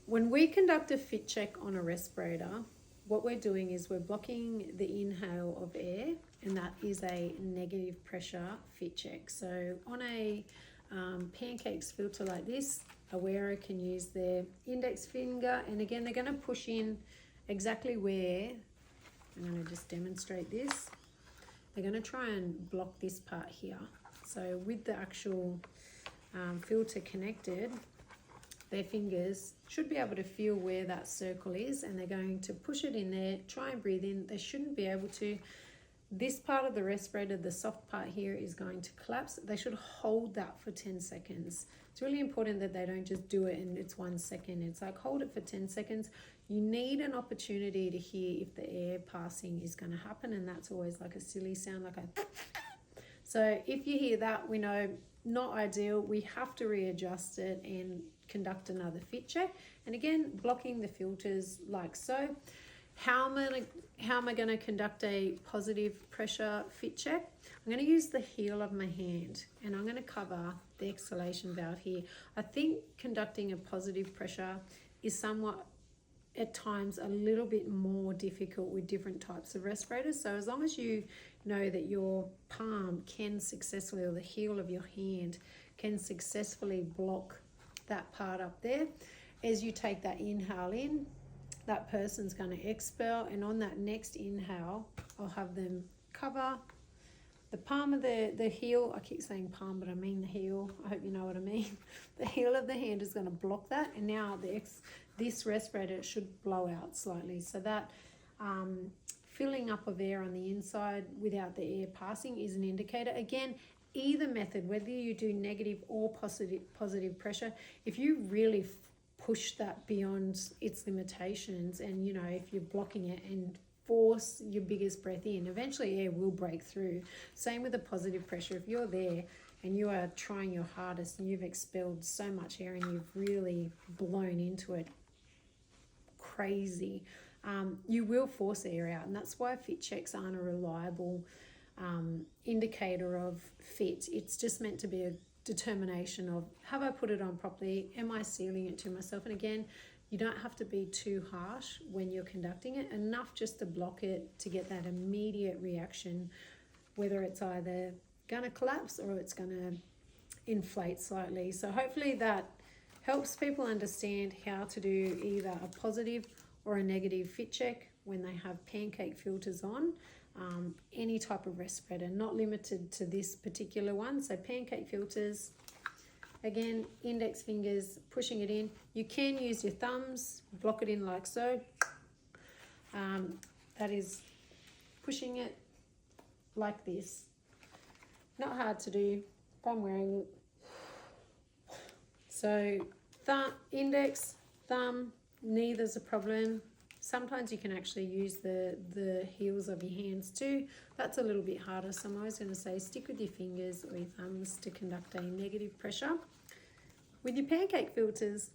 When we conduct a fit check on a respirator, what we're doing is we're blocking the inhale of air, and that is a negative pressure fit check. So on a Pancake's filter like this, a wearer can use their index finger, and again they're going to push in exactly where, I'm going to just demonstrate this, they're going to try and block this part here. So with the actual filter connected, their fingers should be able to feel where that circle is, and they're going to push it in there, try and breathe in. They shouldn't be able to. This part of the respirator, the soft part here, is going to collapse. They should hold that for 10 seconds. It's really important that they don't just do it and it's 1 second. It's like hold it for 10 seconds. You need an opportunity to hear if the air passing is going to happen, and that's always like a silly sound, like a... So if you hear that, we know not ideal. We have to readjust it and conduct another fit check. And again, blocking the filters like so. How am I going to conduct a positive pressure fit check? I'm going to use the heel of my hand, and I'm going to cover the exhalation valve here. I think conducting a positive pressure is somewhat at times a little bit more difficult with different types of respirators. So as long as you know that your palm can successfully, or the heel of your hand can successfully block that part up there, as you take that inhale in, that person's going to expel, and on that next inhale I'll have them cover the palm of the heel. I keep saying palm, but I mean the heel. I hope you know what I mean. The heel of the hand is going to block that, and now this respirator should blow out slightly, so that filling up of air on the inside without the air passing is an indicator. Again, either method, whether you do negative or positive pressure, if you really push that beyond its limitations, and you know, if you're blocking it and force your biggest breath in, eventually air will break through. Same with the positive pressure. If you're there and you are trying your hardest and you've expelled so much air and you've really blown into it crazy, you will force air out, and that's why fit checks aren't a reliable indicator of fit. It's just meant to be a determination of, have I put it on properly? Am I sealing it to myself? And again, you don't have to be too harsh when you're conducting it, enough just to block it to get that immediate reaction, whether it's either going to collapse or it's going to inflate slightly. So hopefully that helps people understand how to do either a positive or a negative fit check when they have Pancake filters on. Any type of respirator, not limited to this particular one. So Pancake filters, again, index fingers pushing it in. You can use your thumbs, block it in like so. That is pushing it like this. Not hard to do. I'm wearing it. So index, thumb, neither's a problem. Sometimes you can actually use the heels of your hands too. That's a little bit harder, so I'm always going to say stick with your fingers or your thumbs to conduct a negative pressure. With your Pancake filters,